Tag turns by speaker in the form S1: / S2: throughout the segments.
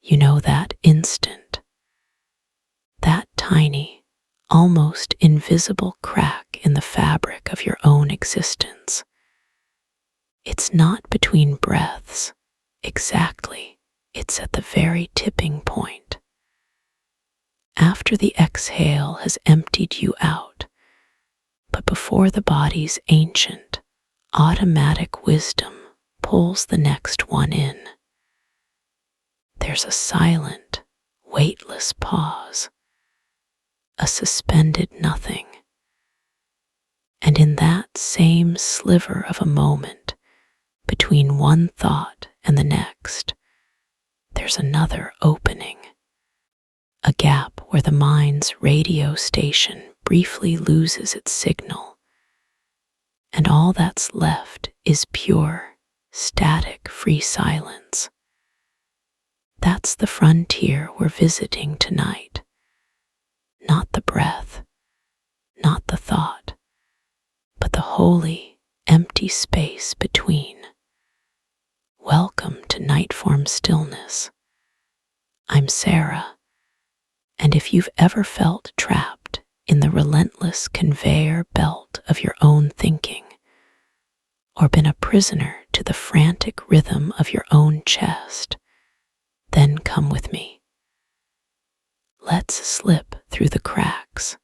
S1: You know that instant, that tiny, almost invisible crack in the fabric of your own existence. It's not between breaths, exactly, it's at the very tipping point. After the exhale has emptied you out, but before the body's ancient, automatic wisdom pulls the next one in. There's a silent, weightless pause, a suspended nothing. And in that same sliver of a moment, between one thought and the next, there's another opening. A gap where the mind's radio station briefly loses its signal, and all that's left is pure, static, free silence. That's the frontier we're visiting tonight. Not the breath, not the thought, but the holy, empty space between. Welcome to Nightform Stillness. I'm Sarah, and if you've ever felt trapped in the relentless conveyor belt of your own thinking, or been a prisoner to the frantic rhythm of your own chest, then come with me. Let's slip through the cracks,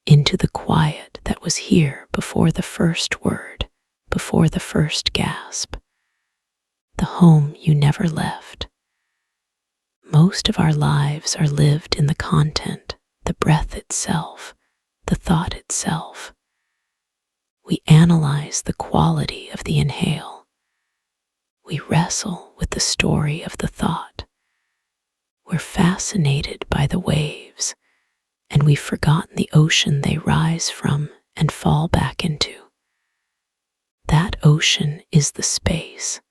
S1: into the quiet that was here before the first word, before the first gasp, the home you never left. Most of our lives are lived in the content, the breath itself, the thought itself. We analyze the quality of the inhale. We wrestle with the story of the thought. We're fascinated by the waves, and we've forgotten the ocean they rise from and fall back into. That ocean is the space,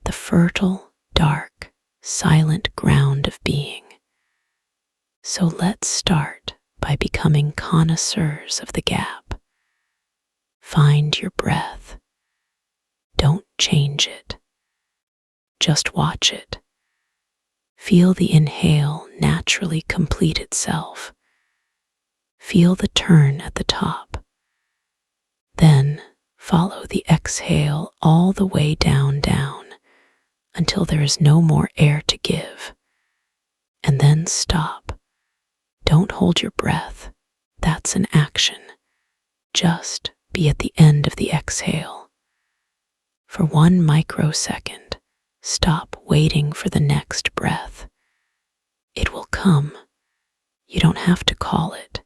S1: the fertile, dark, silent ground of being. So let's start by becoming connoisseurs of the gap. Find your breath. Don't change it. Just watch it. Feel the inhale naturally complete itself. Feel the turn at the top. Then follow the exhale all the way down, until there is no more air to give. And then stop. Don't hold your breath. That's an action. Just be at the end of the exhale. For 1 microsecond, stop waiting for the next breath. It will come. You don't have to call it.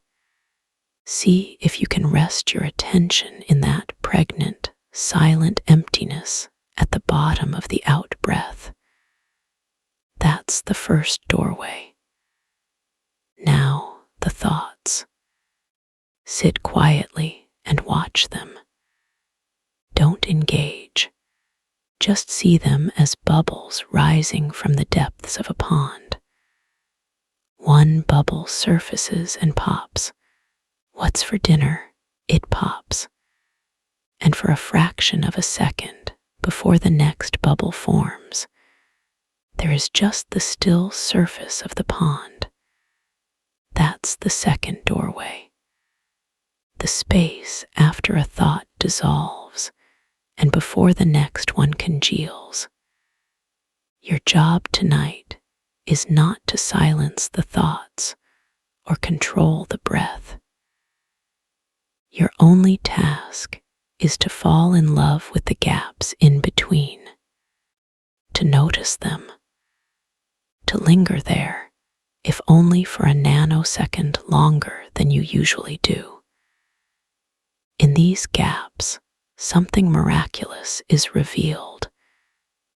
S1: See if you can rest your attention in that pregnant, silent emptiness at the bottom of the out-breath. That's the first doorway. Now, the thoughts. Sit quietly and watch them. Don't engage. Just see them as bubbles rising from the depths of a pond. One bubble surfaces and pops. What's for dinner? It pops. And for a fraction of a second, before the next bubble forms, there is just the still surface of the pond. That's the second doorway. The space after a thought dissolves and before the next one congeals. Your job tonight is not to silence the thoughts or control the breath. Your only task is to fall in love with the gaps in between, to notice them, to linger there, if only for a nanosecond longer than you usually do. In these gaps, something miraculous is revealed.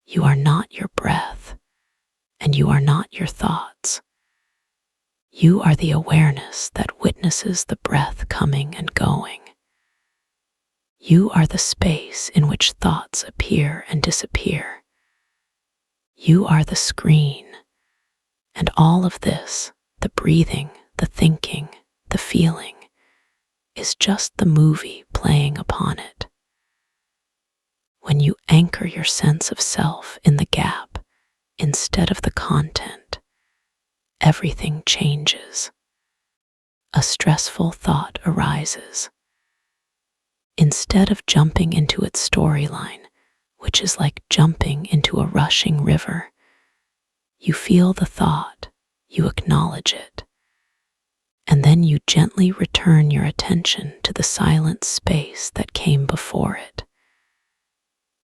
S1: You are not your breath, and you are not your thoughts. You are the awareness that witnesses the breath coming and going. You are the space in which thoughts appear and disappear. You are the screen, and all of this, the breathing, the thinking, the feeling, is just the movie playing upon it. When you anchor your sense of self in the gap, Instead of the content, everything changes. A stressful thought arises. Instead of jumping into its storyline, which is like jumping into a rushing river, you feel the thought, you acknowledge it, and then you gently return your attention to the silent space that came before it.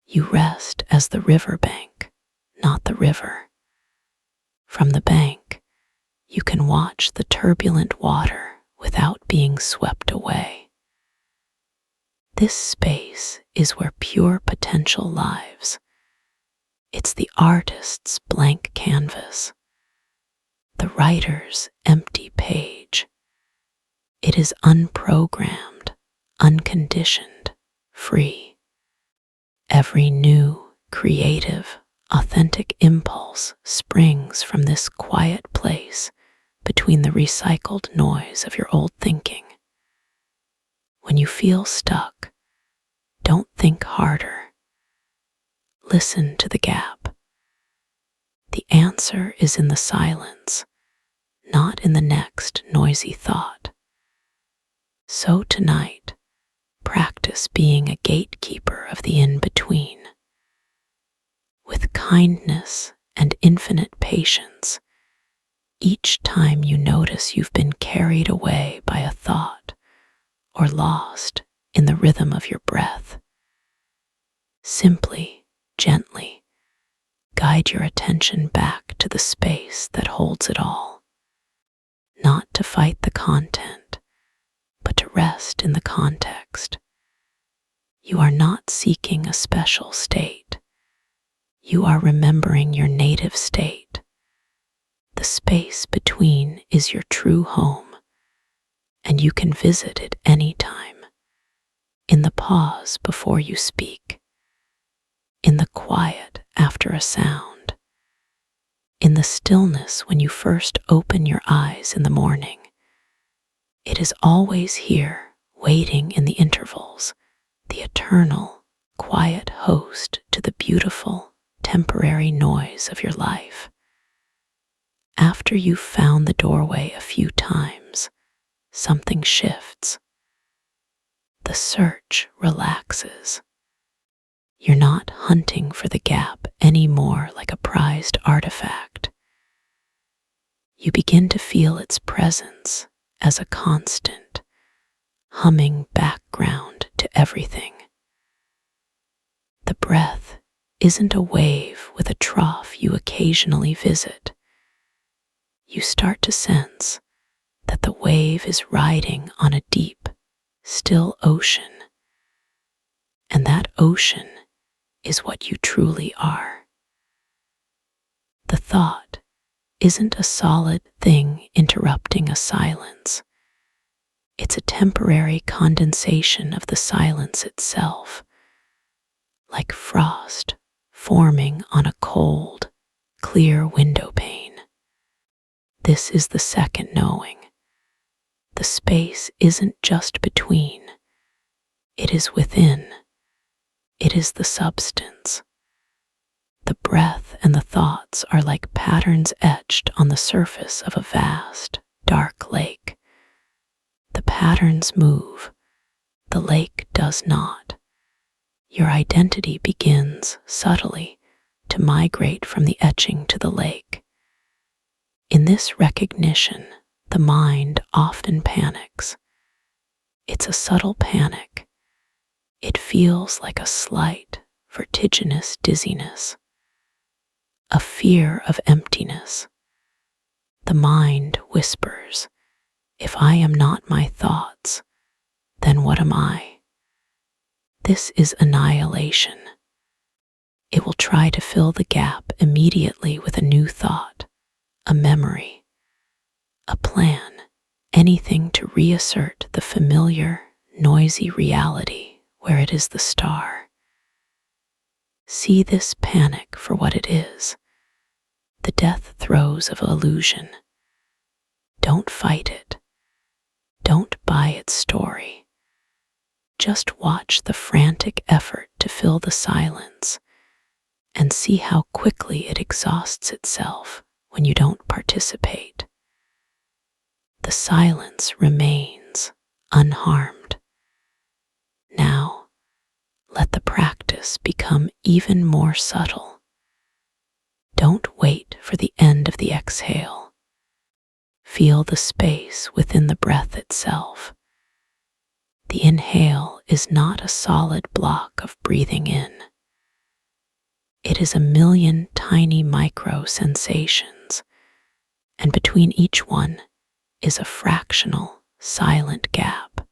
S1: You rest as the riverbank, not the river. From the bank, you can watch the turbulent water without being swept away. This space is where pure potential lives. It's the artist's blank canvas, the writer's empty page. It is unprogrammed, unconditioned, free. Every new, creative, authentic impulse springs from this quiet place between the recycled noise of your old thinking. When you feel stuck, don't think harder. Listen to the gap. The answer is in the silence, not in the next noisy thought. So tonight, practice being a gatekeeper of the in-between. With kindness and infinite patience, each time you notice you've been carried away by a thought or lost in the rhythm of your breath, simply, gently, guide your attention back to the space that holds it all. Not to fight the content, but to rest in the context. You are not seeking a special state. You are remembering your native state. The space between is your true home, and you can visit it anytime. In the pause before you speak, in the quiet after a sound, in the stillness when you first open your eyes in the morning. It is always here, waiting in the intervals, the eternal, quiet host to the beautiful, temporary noise of your life. After you've found the doorway a few times, something shifts. The search relaxes. You're not hunting for the gap anymore like a prized artifact. You begin to feel its presence as a constant, humming background to everything. The breath isn't a wave with a trough you occasionally visit. You start to sense that the wave is riding on a deep, still ocean, and that ocean is what you truly are. The thought isn't a solid thing interrupting a silence. It's a temporary condensation of the silence itself, like frost forming on a cold, clear window pane. This is the second knowing. The space isn't just between, it is within. It is the substance. The breath and the thoughts are like patterns etched on the surface of a vast, dark lake. The patterns move, the lake does not. Your identity begins subtly to migrate from the etching to the lake. In this recognition, the mind often panics. It's a subtle panic. It feels like a slight, vertiginous dizziness, a fear of emptiness. The mind whispers, if I am not my thoughts, then what am I? This is annihilation. It will try to fill the gap immediately with a new thought, a memory, a plan, anything to reassert the familiar, noisy reality where it is the star. See this panic for what it is, the death throes of illusion. Don't fight it. Don't buy its story. Just watch the frantic effort to fill the silence, and see how quickly it exhausts itself when you don't participate. The silence remains unharmed. Now, let the practice become even more subtle. Don't wait for the end of the exhale. Feel the space within the breath itself. The inhale is not a solid block of breathing in. It is a million tiny micro sensations, and between each one is a fractional, silent gap.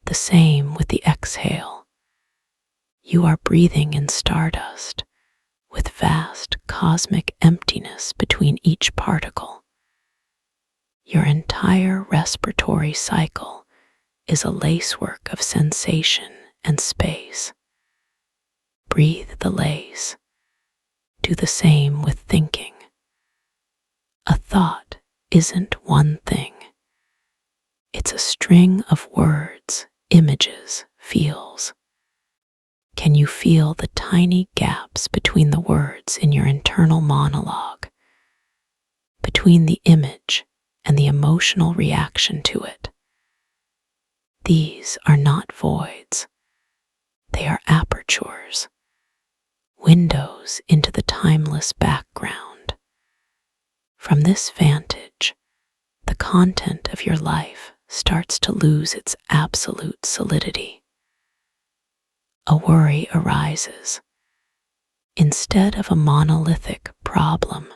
S1: The same with the exhale. You are breathing in stardust, with vast cosmic emptiness between each particle. Your entire respiratory cycle is a lacework of sensation and space. Breathe the lace. Do the same with thinking. A thought isn't one thing. It's a string of words, images, feels. Can you feel the tiny gaps between the words in your internal monologue, between the image and the emotional reaction to it? These are not voids. They are apertures, windows into the timeless background. From this vantage, the content of your life starts to lose its absolute solidity. A worry arises. Instead of a monolithic problem,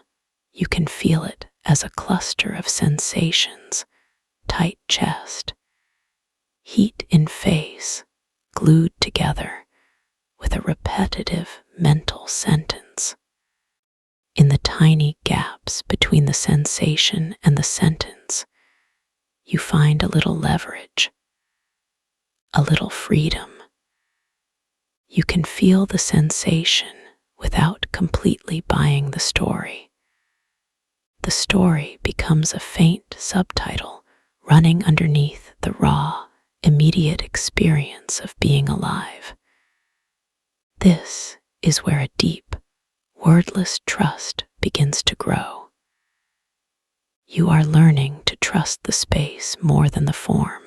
S1: you can feel it as a cluster of sensations: tight chest, heat in face, glued together with a repetitive mental sentence. In the tiny gaps between the sensation and the sentence, you find a little leverage, a little freedom. You can feel the sensation without completely buying the story. The story becomes a faint subtitle running underneath the raw, immediate experience of being alive. This is where a deep, wordless trust begins to grow. You are learning to trust the space more than the form.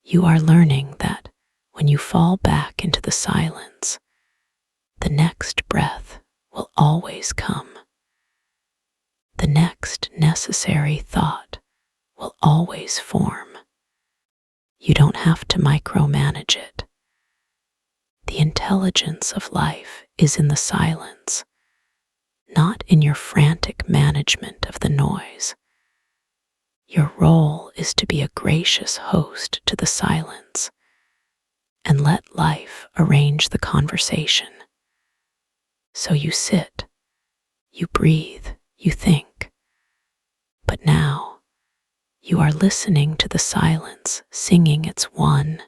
S1: You are learning that when you fall back into the silence, the next breath will always come. The next necessary thought will always form. You don't have to micromanage it. The intelligence of life is in the silence, not in your frantic management of the noise. Your role is to be a gracious host to the silence and let life arrange the conversation. So you sit, you breathe, you think. But now you are listening to the silence singing its one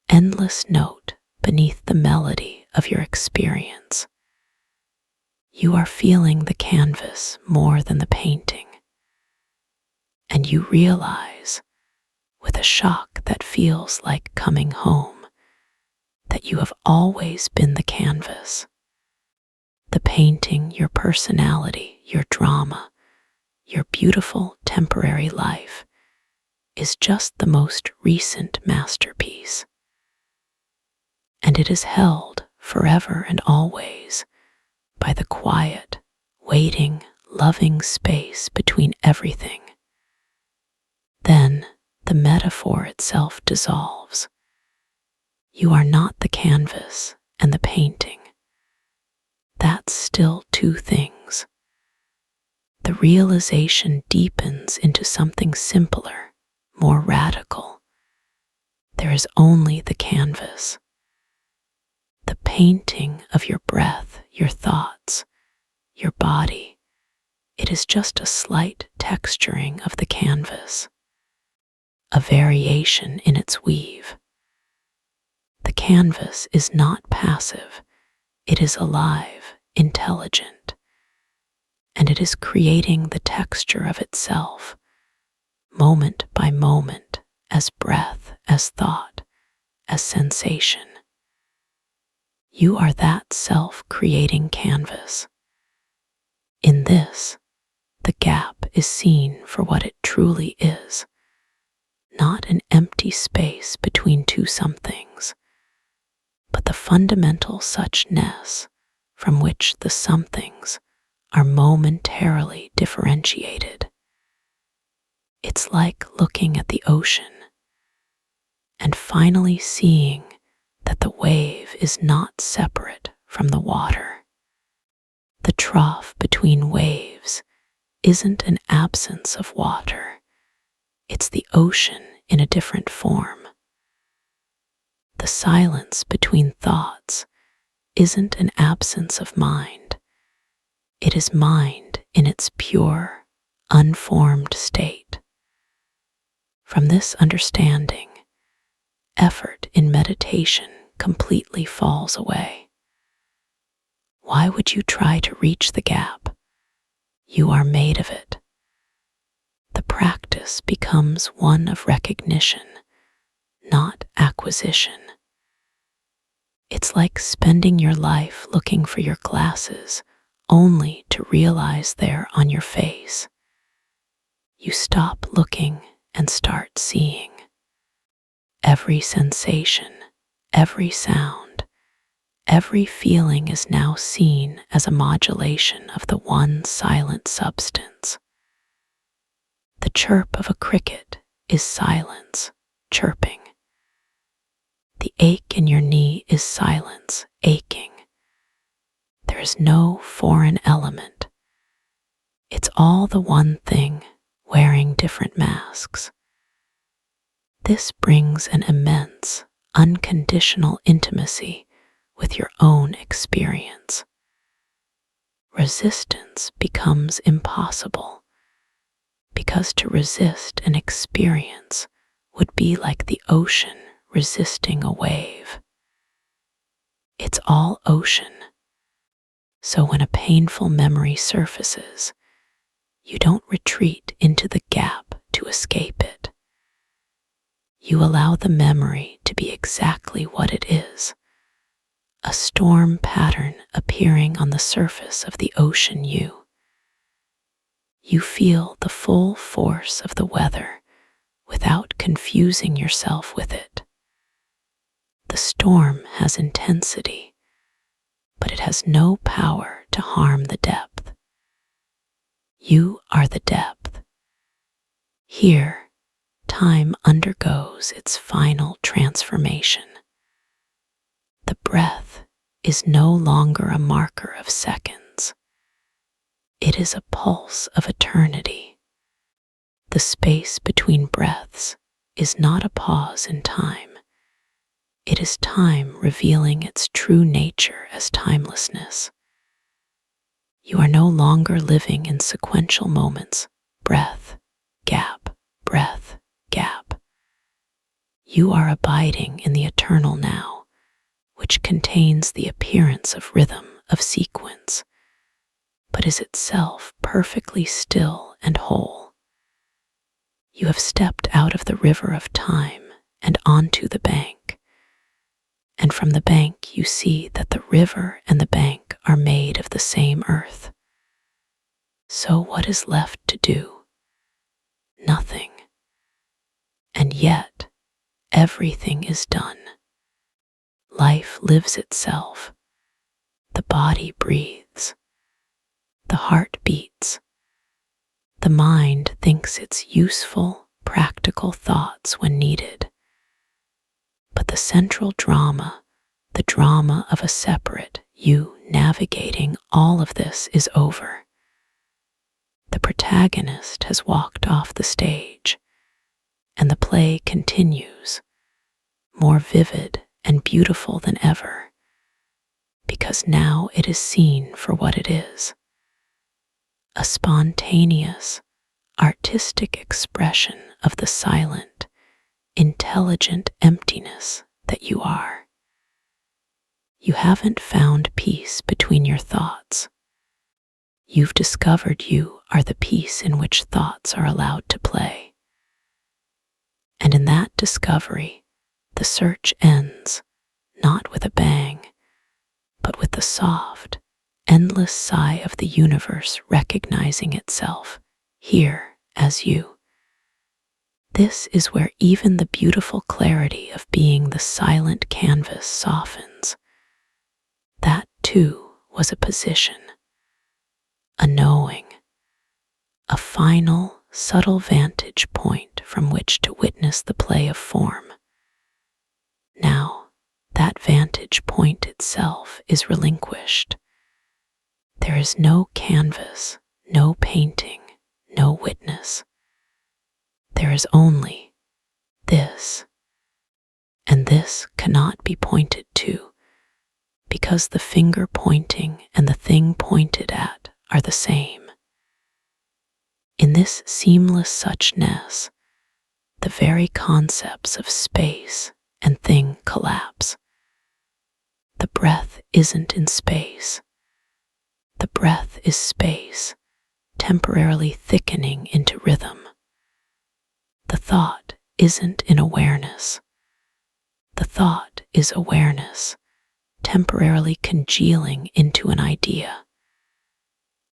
S1: endless note beneath the melody of your experience. You are feeling the canvas more than the painting, and you realize, with a shock that feels like coming home, that you have always been the canvas. The painting, your personality, your drama, your beautiful temporary life, is just the most recent masterpiece. And it is held forever and always by the quiet, waiting, loving space between everything. Then the metaphor itself dissolves. You are not the canvas and the painting. That's still two things. The realization deepens into something simpler, more radical. There is only the canvas. The painting of your breath, your thoughts, your body. It is just a slight texturing of the canvas, a variation in its weave. The canvas is not passive. It is alive, intelligent, and it is creating the texture of itself, moment by moment, as breath, as thought, as sensation. You are that self-creating canvas. In this, the gap is seen for what it truly is, not an empty space between two somethings, but the fundamental suchness from which the somethings are momentarily differentiated. It's like looking at the ocean and finally seeing that the wave is not separate from the water. The trough between waves isn't an absence of water, it's the ocean in a different form. The silence between thoughts isn't an absence of mind, it is mind in its pure, unformed state. From this understanding, effort in meditation completely falls away. Why would you try to reach the gap? You are made of it. The practice becomes one of recognition, not acquisition. It's like spending your life looking for your glasses only to realize they're on your face. You stop looking and start seeing. Every sensation, every sound, every feeling is now seen as a modulation of the one silent substance. The chirp of a cricket is silence, chirping. The ache in your knee is silence, aching. There is no foreign element. It's all the one thing wearing different masks. This brings an immense, unconditional intimacy with your own experience. Resistance becomes impossible, because to resist an experience would be like the ocean resisting a wave. It's all ocean. So when a painful memory surfaces, you don't retreat into the gap to escape it. You allow the memory to be exactly what it is, a storm pattern appearing on the surface of the ocean you. You feel the full force of the weather without confusing yourself with it. The storm has intensity, but it has no power to harm the depth. You are the depth. Here, time undergoes its final transformation. The breath is no longer a marker of seconds. It is a pulse of eternity. The space between breaths is not a pause in time. It is time revealing its true nature as timelessness. You are no longer living in sequential moments, breath, gap, breath, gap. You are abiding in the eternal now, which contains the appearance of rhythm, of sequence, but is itself perfectly still and whole. You have stepped out of the river of time and onto the bank, and from the bank you see that the river and the bank are made of the same earth. So what is left to do? Nothing. And yet, everything is done. Life lives itself. The body breathes. The heart beats. The mind thinks its useful, practical thoughts when needed. But the central drama, the drama of a separate you navigating all of this, is over. The protagonist has walked off the stage, and the play continues, more vivid and beautiful than ever, because now it is seen for what it is, a spontaneous, artistic expression of the silent, intelligent emptiness that you are. You haven't found peace between your thoughts. You've discovered you are the peace in which thoughts are allowed to play. And in that discovery, the search ends, not with a bang, but with the soft, endless sigh of the universe recognizing itself here as you. This is where even the beautiful clarity of being the silent canvas softens. That, too, was a position, a knowing, a final, subtle vantage point from which to witness the play of form. Now, that vantage point itself is relinquished. There is no canvas, no painting, no witness. There is only this, and this cannot be pointed to, because the finger pointing and the thing pointed at are the same. In this seamless suchness, the very concepts of space and thing collapse. The breath isn't in space. The breath is space, temporarily thickening into rhythm. The thought isn't in awareness. The thought is awareness, temporarily congealing into an idea.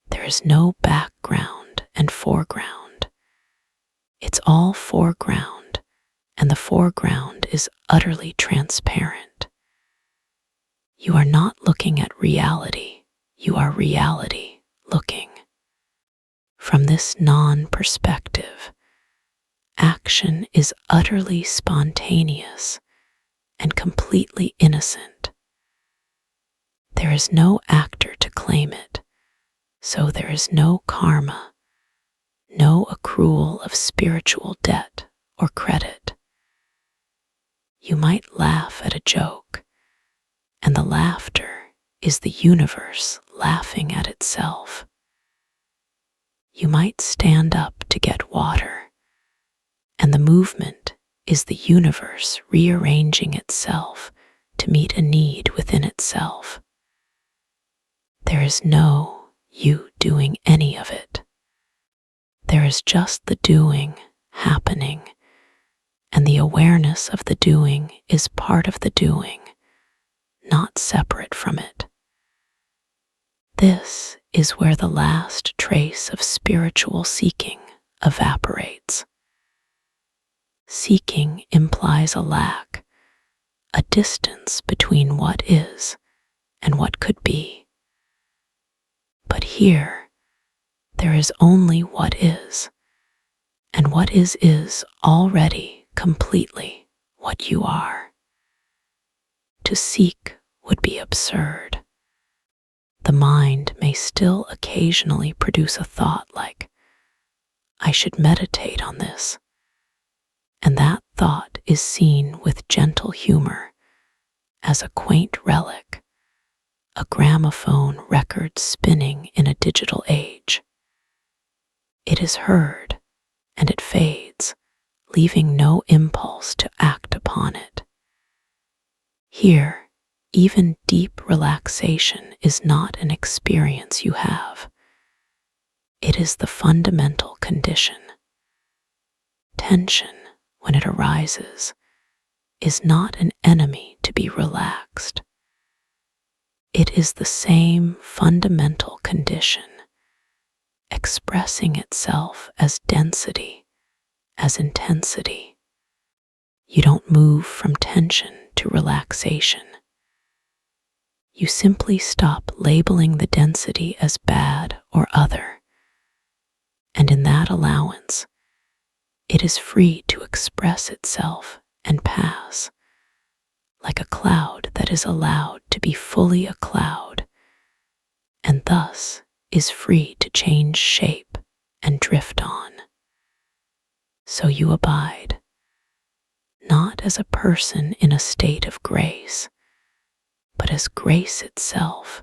S1: There is no background and foreground. It's all foreground, and the foreground is utterly transparent. You are not looking at reality, you are reality looking. From this non-perspective, action is utterly spontaneous and completely innocent. There is no actor to claim it, so there is no karma, no accrual of spiritual debt or credit. You might laugh at a joke, and the laughter is the universe laughing at itself. You might stand up to get water, and the movement is the universe rearranging itself to meet a need within itself. There is no you doing any of it. There is just the doing happening, and the awareness of the doing is part of the doing, not separate from it. This is where the last trace of spiritual seeking evaporates. Seeking implies a lack, a distance between what is and what could be. But here, there is only what is, and what is already completely what you are. To seek would be absurd. The mind may still occasionally produce a thought like, I should meditate on this, and that thought is seen with gentle humor as a quaint relic, a gramophone record spinning in a digital age. It is heard, and it fades, leaving no impulse to act upon it. Here, even deep relaxation is not an experience you have. It is the fundamental condition. Tension, when it arises, is not an enemy to be relaxed. It is the same fundamental condition, expressing itself as density, as intensity. You don't move from tension to relaxation. You simply stop labeling the density as bad or other, and in that allowance, it is free to express itself and pass, like a cloud that is allowed to be fully a cloud, and thus is free to change shape and drift on. So you abide, not as a person in a state of grace, but as grace itself,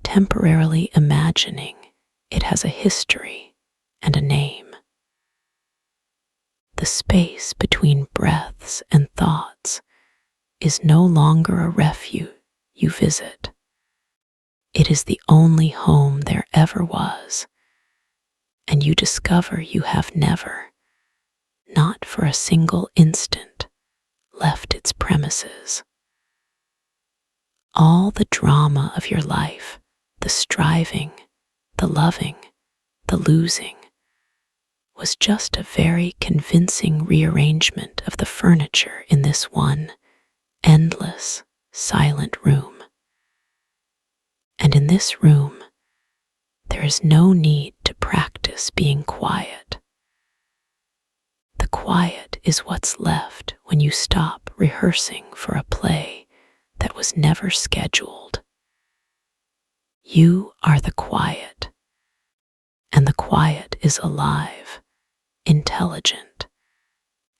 S1: temporarily imagining it has a history and a name. The space between breaths and thoughts is no longer a refuge you visit. It is the only home there ever was, and you discover you have never, not for a single instant, left its premises. All the drama of your life, the striving, the loving, the losing, was just a very convincing rearrangement of the furniture in this one endless, silent room. And in this room, there is no need to practice being quiet. The quiet is what's left when you stop rehearsing for a play that was never scheduled. You are the quiet, and the quiet is alive, intelligent,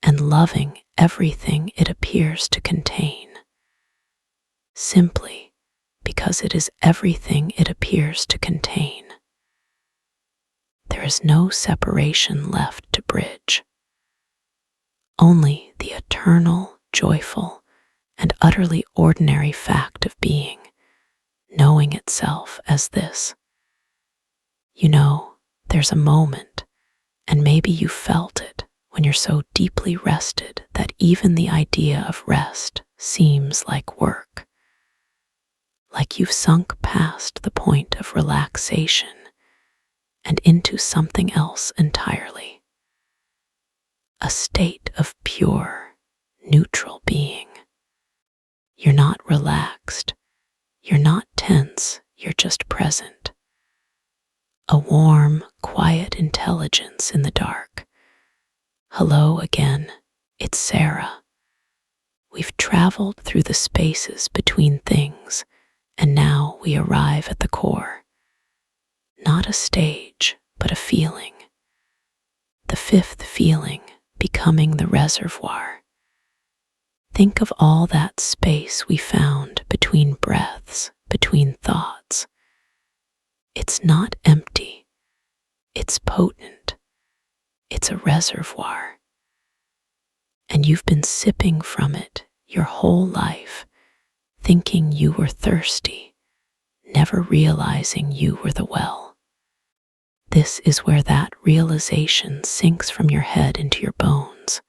S1: and loving everything it appears to contain, simply because it is everything it appears to contain. There is no separation left to bridge, only the eternal, joyful, and utterly ordinary fact of being, knowing itself as this. You know, there's a moment, and maybe you felt it when you're so deeply rested that even the idea of rest seems like work. Like you've sunk past the point of relaxation and into something else entirely. A state of pure, neutral being. You're not relaxed, you're not tense, you're just present. A warm, quiet intelligence in the dark. Hello again, it's Sarah. We've traveled through the spaces between things, and now we arrive at the core. Not a stage, but a feeling. The fifth feeling, becoming the reservoir. Think of all that space we found between breaths, between thoughts. It's not empty. It's potent. It's a reservoir. And you've been sipping from it your whole life, thinking you were thirsty, never realizing you were the well. This is where that realization sinks from your head into your bones.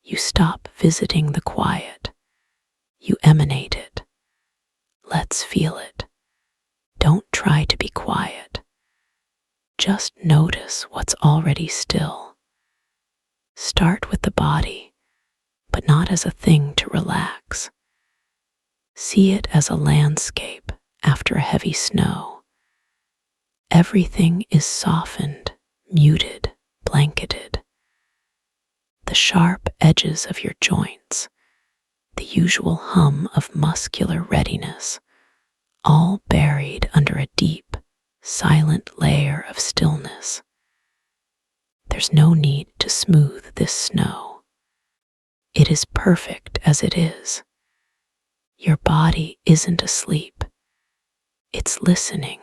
S1: You stop visiting the quiet. You emanate it. Let's feel it. Don't try to be quiet. Just notice what's already still. Start with the body, but not as a thing to relax. See it as a landscape after a heavy snow. Everything is softened, muted, blanketed. The sharp edges of your joints, the usual hum of muscular readiness, all buried under a deep, silent layer of stillness. There's no need to smooth this snow. It is perfect as it is. Your body isn't asleep. It's listening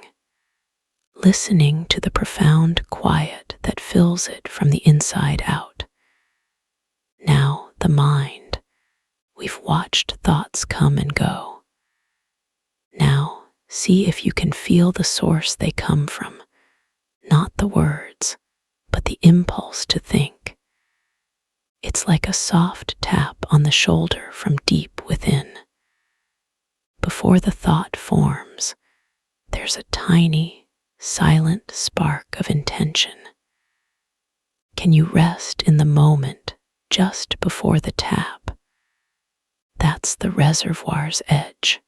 S1: to the profound quiet that fills it from the inside out. Now the mind. We've watched thoughts come and go. Now see if you can feel the source they come from, not the words, but the impulse to think. It's like a soft tap on the shoulder from deep within. Before the thought forms, there's a tiny, silent spark of intention. Can you rest in the moment just before the tap? That's the reservoir's edge.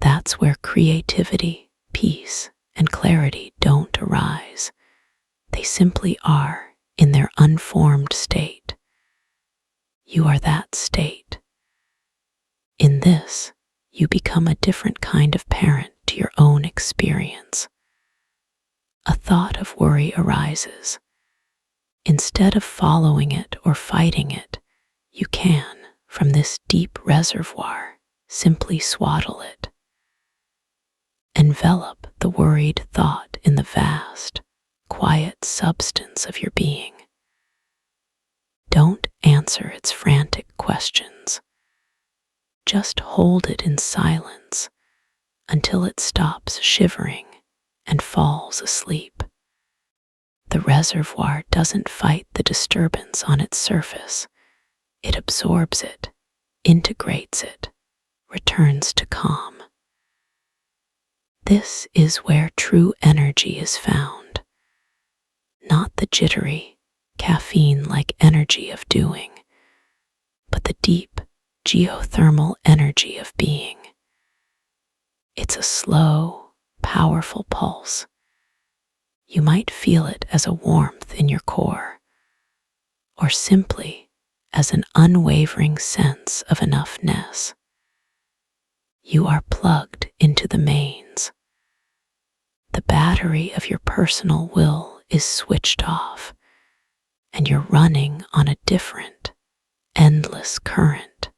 S1: That's where creativity, peace, and clarity don't arise. They simply are in their unformed state. You are that state. In this, you become a different kind of parent to your own experience. A thought of worry arises. Instead of following it or fighting it, you can, from this deep reservoir, simply swaddle it. Envelop the worried thought in the vast, quiet substance of your being. Don't answer its frantic questions. Just hold it in silence until it stops shivering and falls asleep. The reservoir doesn't fight the disturbance on its surface. It absorbs it, integrates it, returns to calm. This is where true energy is found, not the jittery, caffeine-like energy of doing, but the deep, geothermal energy of being. It's a slow, powerful pulse. You might feel it as a warmth in your core, or simply as an unwavering sense of enoughness. You are plugged into the mains. The battery of your personal will is switched off, and you're running on a different, endless current.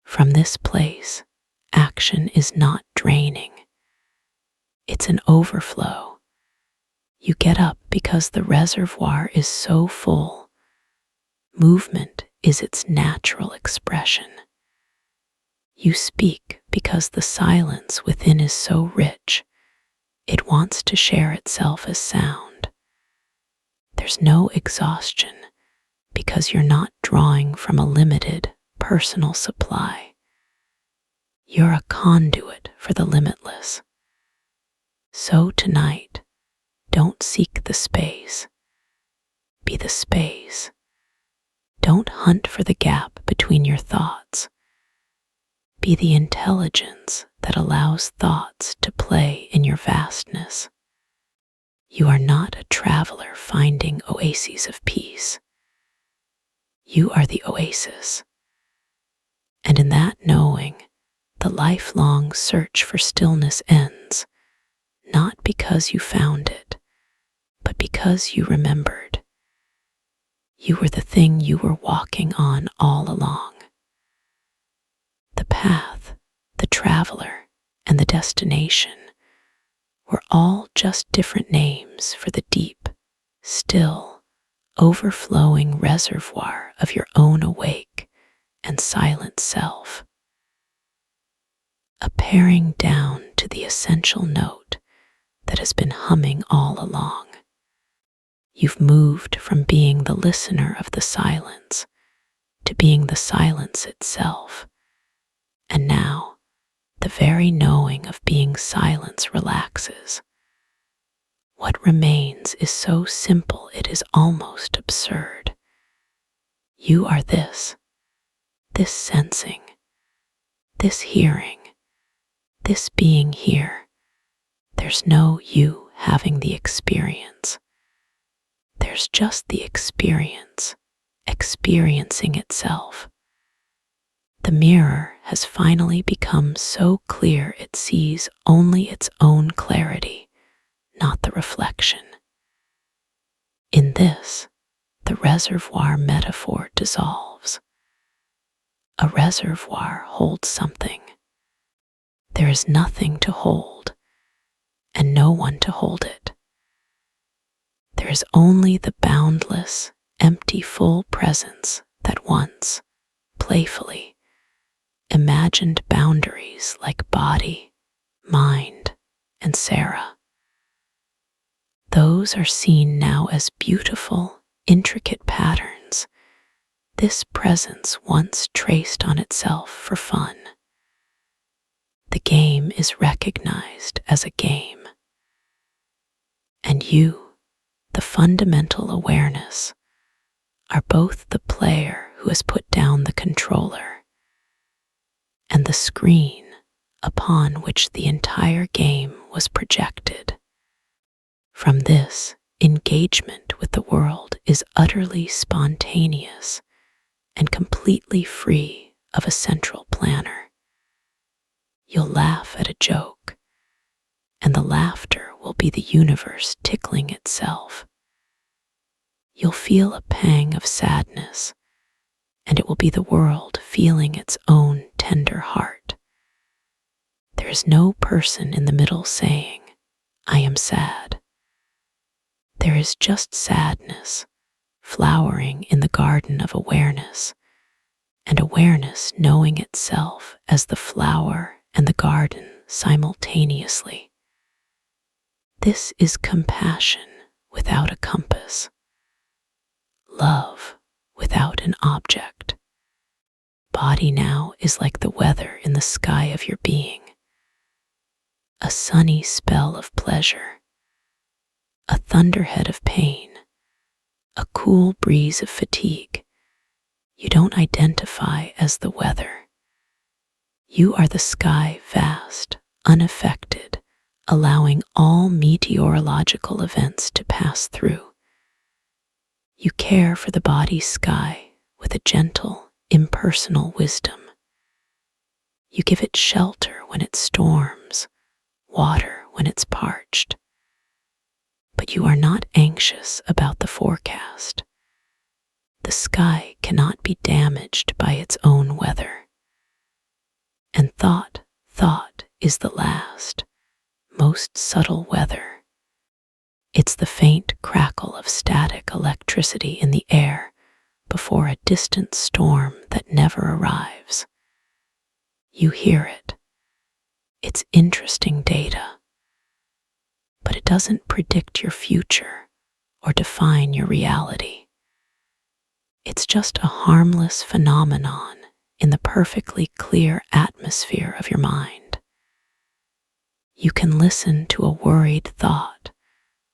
S1: From this place, action is not draining. It's an overflow. You get up because the reservoir is so full. Movement is its natural expression. You speak because the silence within is so rich, it wants to share itself as sound. There's no exhaustion because you're not drawing from a limited personal supply. You're a conduit for the limitless. So tonight, don't seek the space. Be the space. Don't hunt for the gap between your thoughts. Be the intelligence that allows thoughts to play in your vastness. You are not a traveler finding oases of peace. You are the oasis. And in that knowing, the lifelong search for stillness ends, not because you found it, but because you remembered. You were the thing you were walking on all along. The path, the traveler, and the destination were all just different names for the deep, still, overflowing reservoir of your own awake and silent self. A paring down to the essential note that has been humming all along. You've moved from being the listener of the silence to being the silence itself. And now, the very knowing of being silence relaxes. What remains is so simple it is almost absurd. You are this sensing, this hearing, this being here. There's no you having the experience. There's just the experience, experiencing itself. The mirror has finally become so clear it sees only its own clarity, not the reflection. In this, the reservoir metaphor dissolves. A reservoir holds something. There is nothing to hold, and no one to hold it. There is only the boundless, empty, full presence that once, playfully, imagined boundaries like body, mind, and Sarah. Those are seen now as beautiful, intricate patterns this presence once traced on itself for fun. The game is recognized as a game. And you, the fundamental awareness, are both the player who has put down the controller and the screen upon which the entire game was projected. From this, engagement with the world is utterly spontaneous and completely free of a central planner. You'll laugh at a joke, and the laughter will be the universe tickling itself. You'll feel a pang of sadness, and it will be the world feeling its own tender heart. There is no person in the middle saying, "I am sad." There is just sadness, flowering in the garden of awareness, and awareness knowing itself as the flower and the garden simultaneously. This is compassion without a compass, love without an object, body now is like the weather in the sky of your being, a sunny spell of pleasure, a thunderhead of pain, a cool breeze of fatigue. You don't identify as the weather. You are the sky, vast, unaffected, allowing all meteorological events to pass through. You care for the body's sky with a gentle, impersonal wisdom. You give it shelter when it storms, water when it's parched. But you are not anxious about the forecast. The sky cannot be damaged by its own weather. And thought is the last, most subtle weather. It's the faint crackle of static electricity in the air before a distant storm that never arrives. You hear it. It's interesting data, but it doesn't predict your future or define your reality. It's just a harmless phenomenon in the perfectly clear atmosphere of your mind. You can listen to a worried thought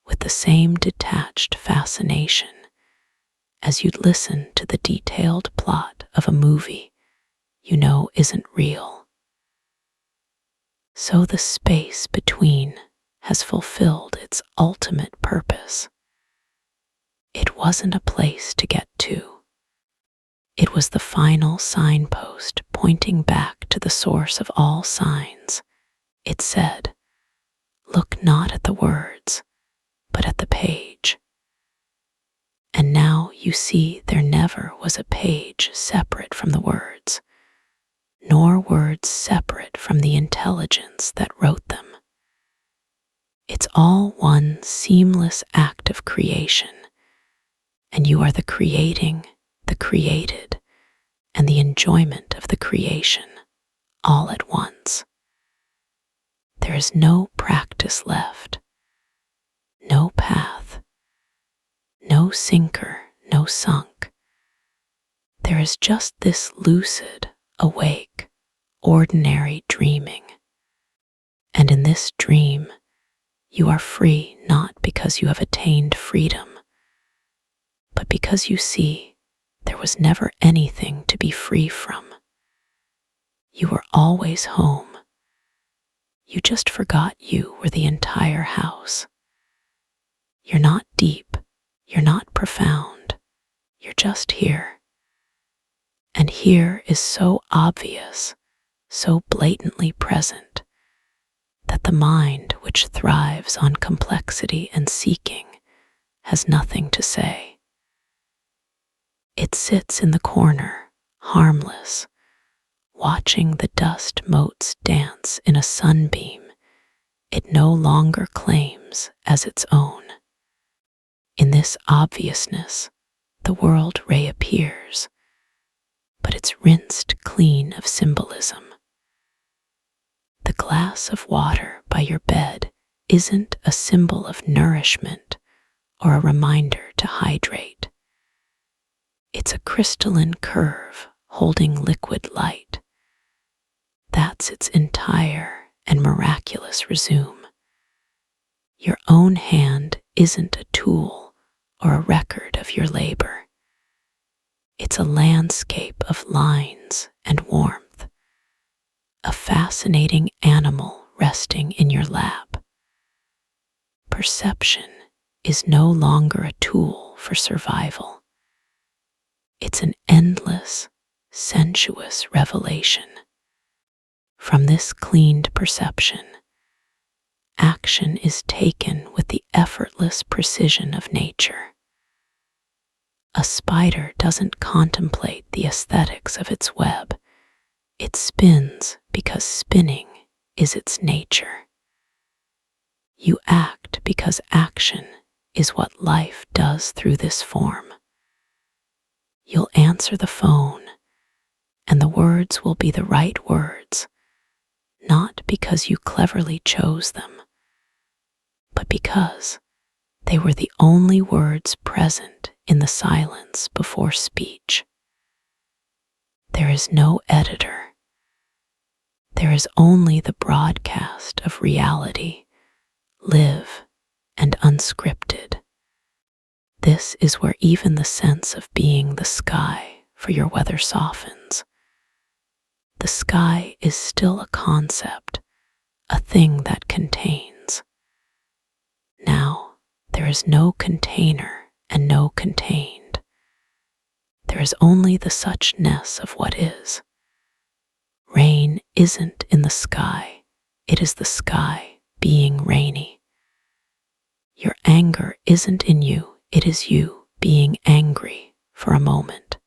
S1: with the same detached fascination as you'd listen to the detailed plot of a movie you know isn't real. So the space between has fulfilled its ultimate purpose. It wasn't a place to get to. It was the final signpost pointing back to the source of all signs. It said, "Look not at the words, but at the page." And now you see there never was a page separate from the words, nor words separate from the intelligence that wrote them. It's all one seamless act of creation, and you are the creating, the created, and the enjoyment of the creation, all at once. There is no practice left, no path, no sinker, no sunk. There is just this lucid, awake, ordinary dreaming. And in this dream, you are free not because you have attained freedom, but because you see there was never anything to be free from. You were always home. You just forgot you were the entire house. You're not deep, you're not profound, you're just here. And here is so obvious, so blatantly present, that the mind which thrives on complexity and seeking has nothing to say. It sits in the corner, harmless, watching the dust motes dance in a sunbeam it no longer claims as its own. In this obviousness, the world reappears, but it's rinsed clean of symbolism. The glass of water by your bed isn't a symbol of nourishment or a reminder to hydrate. It's a crystalline curve holding liquid light. That's its entire and miraculous resume. Your own hand isn't a tool or a record of your labor. It's a landscape of lines and warmth, a fascinating animal resting in your lap. Perception is no longer a tool for survival. It's an endless, sensuous revelation. From this cleaned perception, action is taken with the effortless precision of nature. A spider doesn't contemplate the aesthetics of its web. It spins because spinning is its nature. You act because action is what life does through this form. You'll answer the phone, and the words will be the right words, not because you cleverly chose them, but because they were the only words present in the silence before speech. There is no editor. There is only the broadcast of reality, live and unscripted. This is where even the sense of being the sky for your weather softens. The sky is still a concept, a thing that contains. Now, there is no container and no contained. There is only the suchness of what is. Rain isn't in the sky, it is the sky being rainy. Your anger isn't in you, it is you being angry for a moment.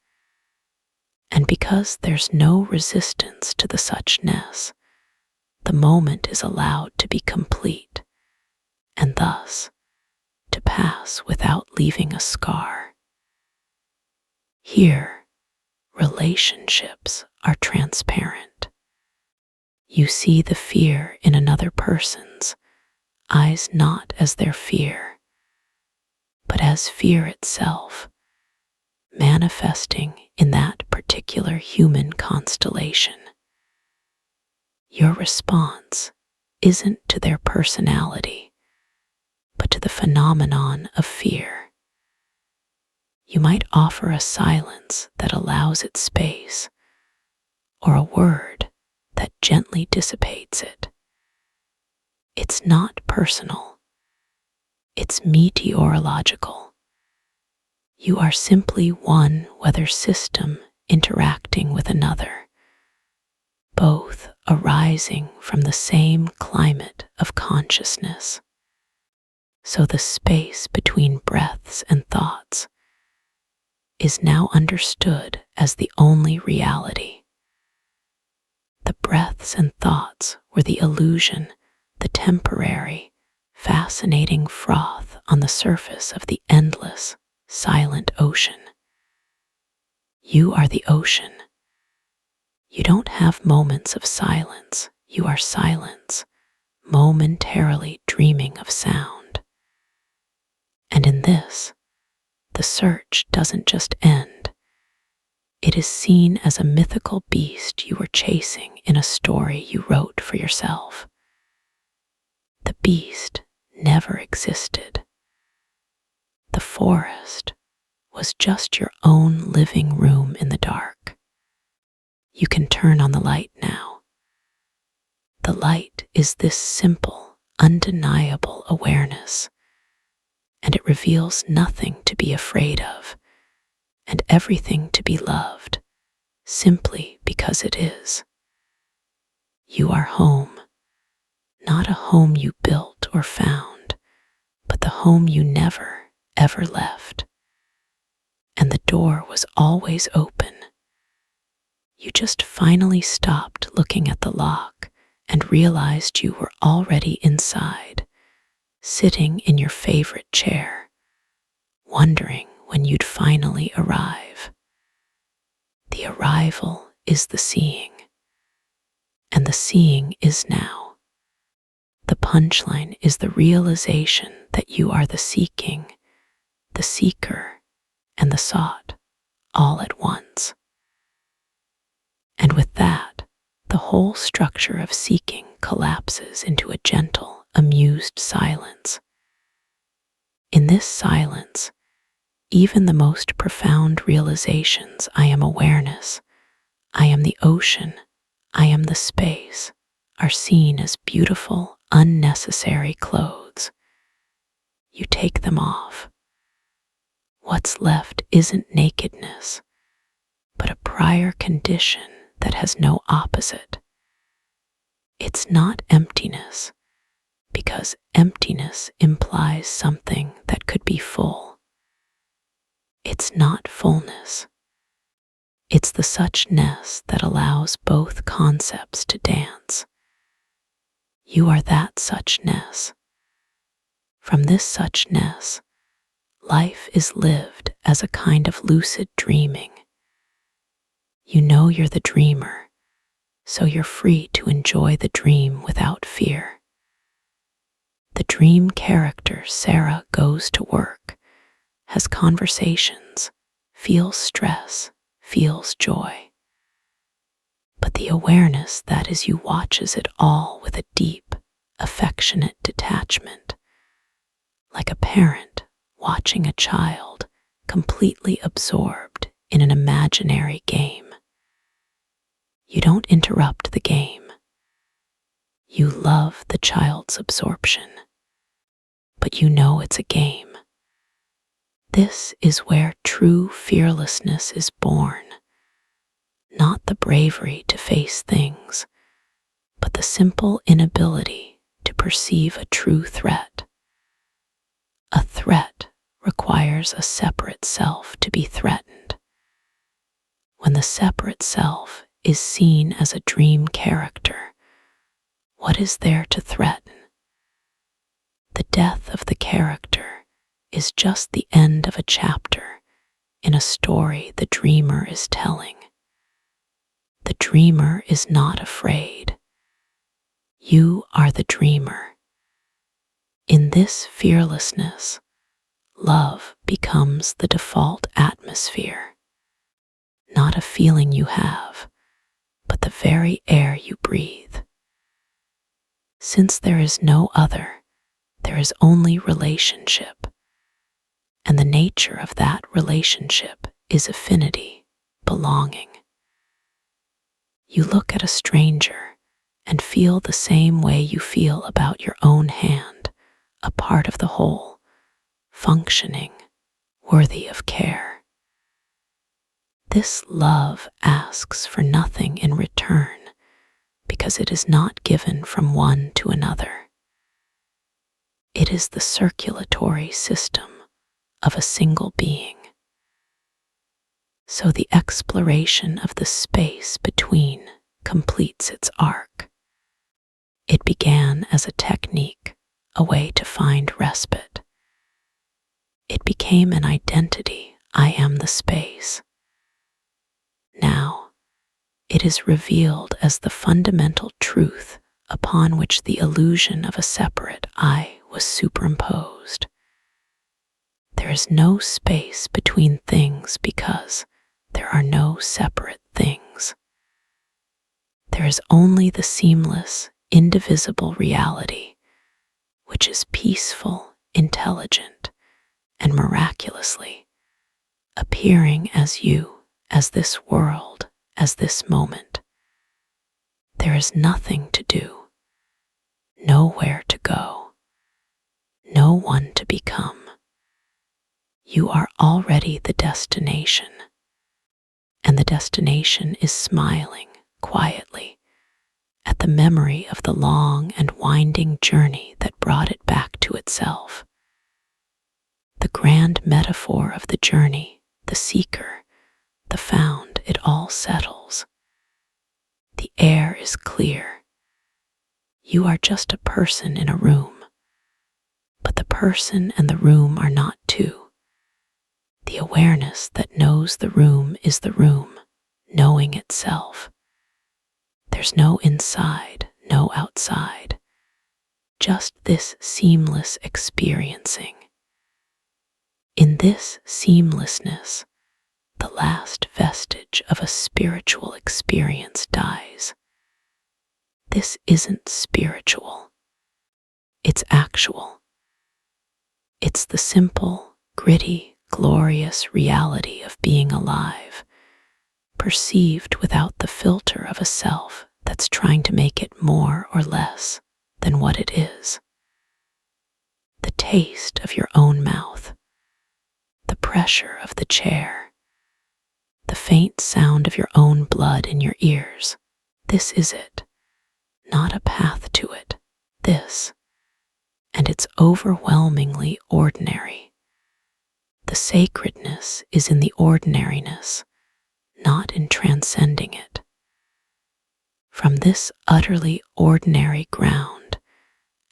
S1: And because there's no resistance to the suchness, the moment is allowed to be complete, and thus to pass without leaving a scar. Here, relationships are transparent. You see the fear in another person's eyes not as their fear, but as fear itself, manifesting in that particular human constellation. Your response isn't to their personality, but to the phenomenon of fear. You might offer a silence that allows it space, or a word that gently dissipates it. It's not personal. It's meteorological. You are simply one weather system interacting with another, both arising from the same climate of consciousness. So the space between breaths and thoughts is now understood as the only reality. The breaths and thoughts were the illusion, the temporary, fascinating froth on the surface of the endless, silent ocean. You are the ocean. You don't have moments of silence. You are silence, momentarily dreaming of sound. And in this, the search doesn't just end. It is seen as a mythical beast you were chasing in a story you wrote for yourself. The beast never existed. The forest was just your own living room in the dark. You can turn on the light now. The light is this simple, undeniable awareness, and it reveals nothing to be afraid of and everything to be loved, simply because it is. You are home, not a home you built or found, but the home you never, ever left. And the door was always open. You just finally stopped looking at the lock and realized you were already inside, sitting in your favorite chair, wondering when you'd finally arrive. The arrival is the seeing, and the seeing is now. The punchline is the realization that you are the seeking, the seeker, and the sought, all at once. And with that, the whole structure of seeking collapses into a gentle, amused silence. In this silence, even the most profound realizations, I am awareness, I am the ocean, I am the space, are seen as beautiful, unnecessary clothes. You take them off. What's left isn't nakedness, but a prior condition that has no opposite. It's not emptiness, because emptiness implies something that could be full. It's not fullness. It's the suchness that allows both concepts to dance. You are that suchness. From this suchness, life is lived as a kind of lucid dreaming. You know you're the dreamer, so you're free to enjoy the dream without fear. The dream character Sarah goes to work, has conversations, feels stress, feels joy. but the awareness that as you watches it all with a deep, affectionate detachment, like a parent watching a child completely absorbed in an imaginary game. You don't interrupt the game. You love the child's absorption, but you know it's a game. This is where true fearlessness is born, not the bravery to face things, but the simple inability to perceive a true threat. A threat requires a separate self to be threatened. When the separate self is seen as a dream character, what is there to threaten? The death of the character is just the end of a chapter in a story the dreamer is telling. The dreamer is not afraid. You are the dreamer. In this fearlessness, love becomes the default atmosphere, not a feeling you have, but the very air you breathe. Since there is no other, there is only relationship, and the nature of that relationship is affinity, belonging. You look at a stranger and feel the same way you feel about your own hand, a part of the whole, functioning, worthy of care. This love asks for nothing in return because it is not given from one to another. It is the circulatory system of a single being. So the exploration of the space between completes its arc. It began as a technique, a way to find respite. It became an identity, I am the space. Now, it is revealed as the fundamental truth upon which the illusion of a separate I was superimposed. There is no space between things because there are no separate things. There is only the seamless, indivisible reality, which is peaceful, intelligent, and miraculously appearing as you, as this world, as this moment. There is nothing to do, nowhere to go, no one to become. You are already the destination, and the destination is smiling quietly at the memory of the long and winding journey that brought it back to itself. The grand metaphor of the journey, the seeker, the found, it all settles. The air is clear. You are just a person in a room, but the person and the room are not two. The awareness that knows the room is the room, knowing itself. There's no inside, no outside, just this seamless experiencing. In this seamlessness, the last vestige of a spiritual experience dies. This isn't spiritual. It's actual. It's the simple, gritty, glorious reality of being alive, perceived without the filter of a self that's trying to make it more or less than what it is. The taste of your own mouth, the pressure of the chair, the faint sound of your own blood in your ears. This is it, not a path to it. This, and it's overwhelmingly ordinary. The sacredness is in the ordinariness, not in transcending it. From this utterly ordinary ground,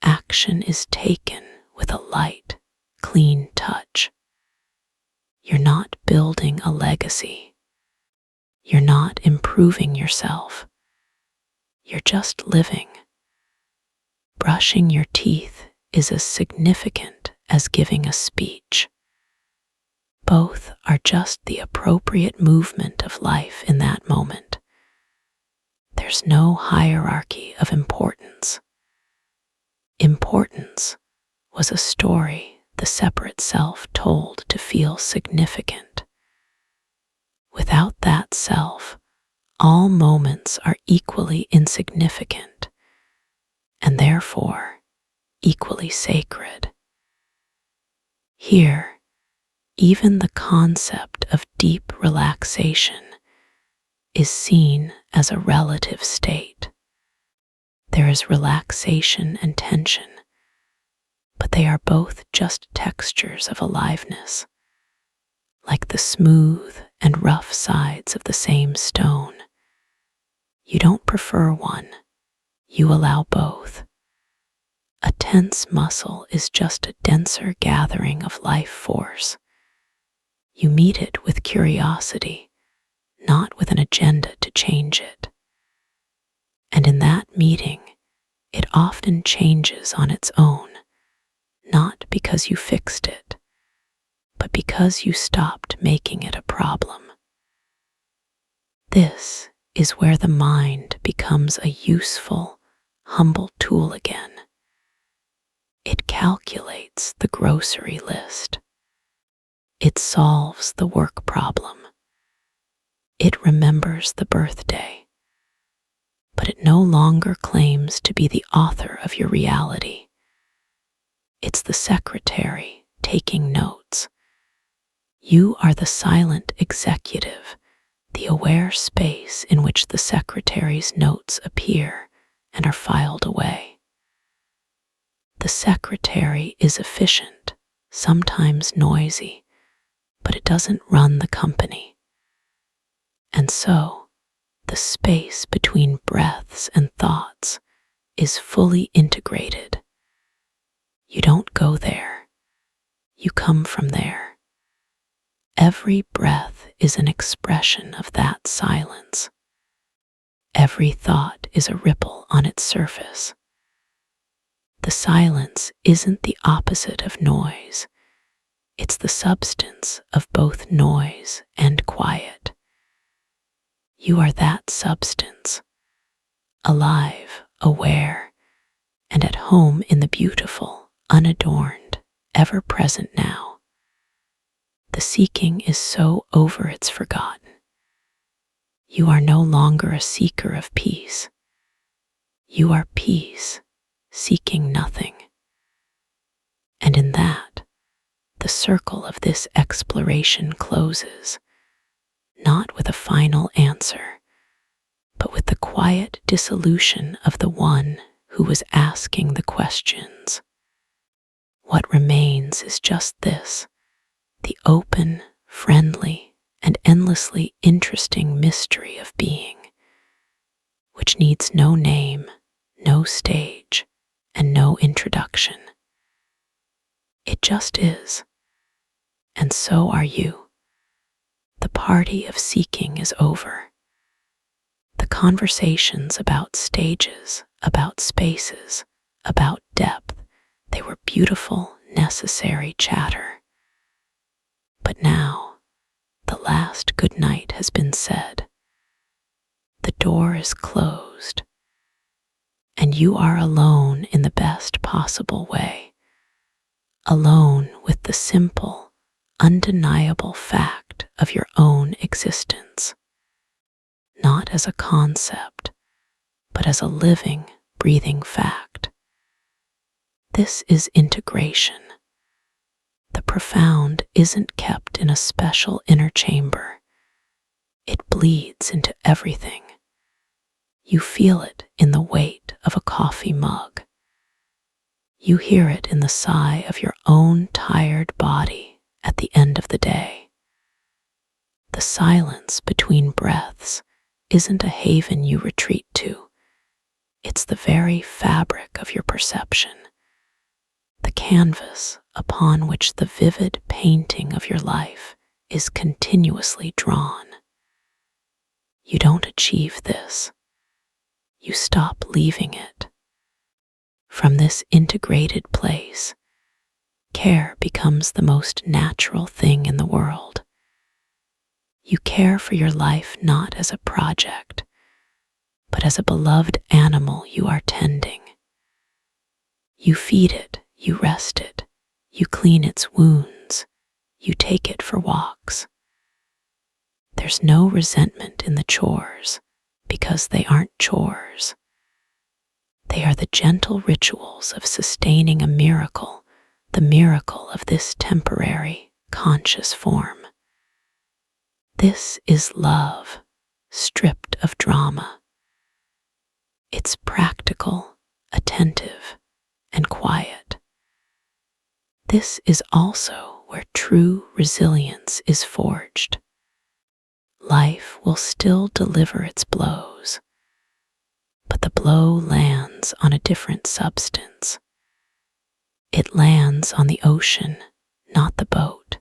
S1: action is taken with a light, clean touch. You're not building a legacy. You're not improving yourself. You're just living. Brushing your teeth is as significant as giving a speech. Both are just the appropriate movement of life in that moment. There's no hierarchy of importance. Importance was a story the separate self told to feel significant. Without that self, all moments are equally insignificant and therefore equally sacred. Here, even the concept of deep relaxation is seen as a relative state. There is relaxation and tension, but they are both just textures of aliveness, like the smooth and rough sides of the same stone. You don't prefer one, you allow both. A tense muscle is just a denser gathering of life force. You meet it with curiosity, not with an agenda to change it. And in that meeting, it often changes on its own, not because you fixed it, but because you stopped making it a problem. This is where the mind becomes a useful, humble tool again. It calculates the grocery list. It solves the work problem. It remembers the birthday. But it no longer claims to be the author of your reality. It's the secretary taking notes. You are the silent executive, the aware space in which the secretary's notes appear and are filed away. The secretary is efficient, sometimes noisy, but it doesn't run the company. And so, the space between breaths and thoughts is fully integrated. You don't go there. You come from there. Every breath is an expression of that silence. Every thought is a ripple on its surface. The silence isn't the opposite of noise. It's the substance of both noise and quiet. You are that substance, alive, aware, and at home in the beautiful, unadorned, ever-present now. The seeking is so over it's forgotten. You are no longer a seeker of peace. You are peace, seeking nothing. And in that, the circle of this exploration closes, not with a final answer, but with the quiet dissolution of the one who was asking the questions. What remains is just this, the open, friendly, and endlessly interesting mystery of being, which needs no name, no stage, and no introduction. It just is, and so are you. The party of seeking is over. The conversations about stages, about spaces, about depth, they were beautiful, necessary chatter. But now, the last good night has been said. The door is closed, and you are alone in the best possible way. Alone with the simple, undeniable fact of your own existence. Not as a concept, but as a living, breathing fact. This is integration. The profound isn't kept in a special inner chamber. It bleeds into everything. You feel it in the weight of a coffee mug. You hear it in the sigh of your own tired body at the end of the day. The silence between breaths isn't a haven you retreat to. It's the very fabric of your perception, the canvas upon which the vivid painting of your life is continuously drawn. You don't achieve this. You stop leaving it. From this integrated place, care becomes the most natural thing in the world. You care for your life not as a project, but as a beloved animal you are tending. You feed it, you rest it, you clean its wounds, you take it for walks. There's no resentment in the chores because they aren't chores. They are the gentle rituals of sustaining a miracle, the miracle of this temporary, conscious form. This is love, stripped of drama. It's practical, attentive, and quiet. This is also where true resilience is forged. Life will still deliver its blows, but the blow lands on a different substance. It lands on the ocean, not the boat.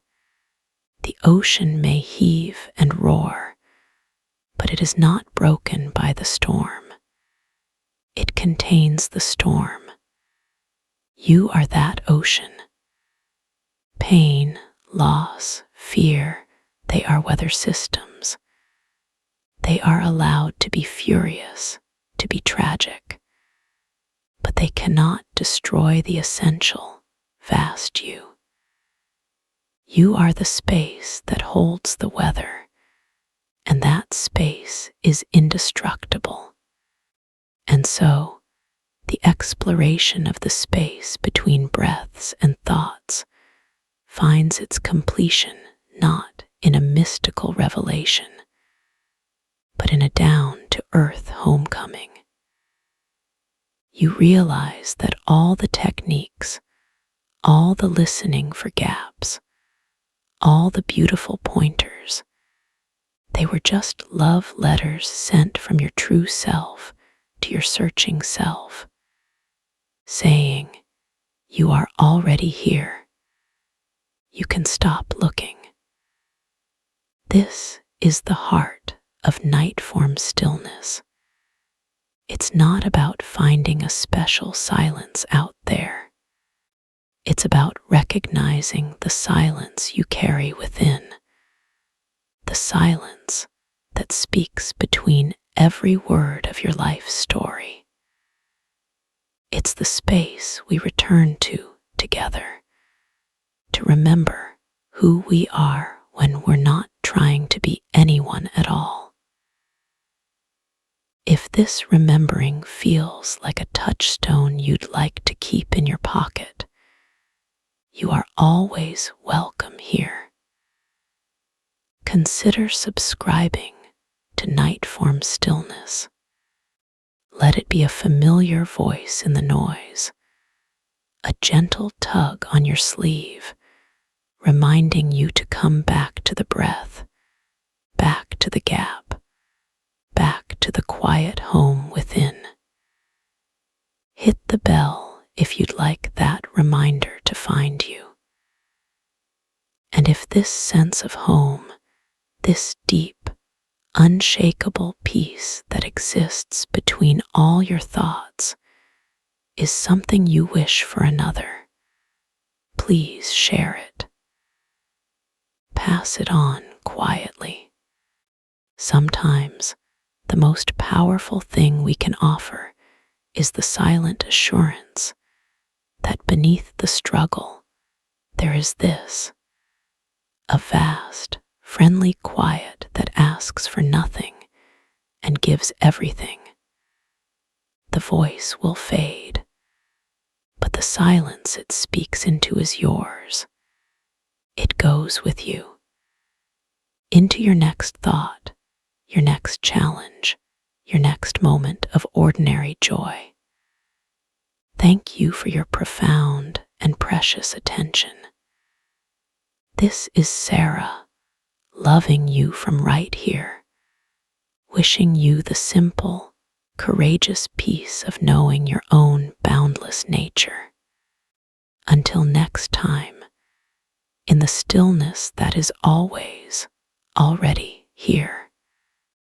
S1: The ocean may heave and roar, but it is not broken by the storm. It contains the storm. You are that ocean. Pain, loss, fear, they are weather systems. They are allowed to be furious, to be tragic, but they cannot destroy the essential, vast you. You are the space that holds the weather, and that space is indestructible. And so, the exploration of the space between breaths and thoughts finds its completion not in a mystical revelation, but in a down-to-earth homecoming. You realize that all the techniques, all the listening for gaps, all the beautiful pointers, they were just love letters sent from your true self to your searching self, saying, "You are already here. You can stop looking." This is the heart of Nightform Stillness. It's not about finding a special silence out there. It's about recognizing the silence you carry within, the silence that speaks between every word of your life story. It's the space we return to together, to remember who we are when we're not trying to be anyone at all. If this remembering feels like a touchstone you'd like to keep in your pocket, you are always welcome here. Consider subscribing to Nightform Stillness. Let it be a familiar voice in the noise, a gentle tug on your sleeve, reminding you to come back to the breath, back to the gap, back to the quiet home within. Hit the bell if you'd like that reminder to find you. And if this sense of home, this deep, unshakable peace that exists between all your thoughts, is something you wish for another, please share it. Pass it on quietly. Sometimes, the most powerful thing we can offer is the silent assurance that beneath the struggle, there is this, a vast, friendly quiet that asks for nothing and gives everything. The voice will fade, but the silence it speaks into is yours. It goes with you into your next thought, your next challenge, your next moment of ordinary joy. Thank you for your profound and precious attention. This is Sarah, loving you from right here, wishing you the simple, courageous peace of knowing your own boundless nature. Until next time, in the stillness that is always, already here.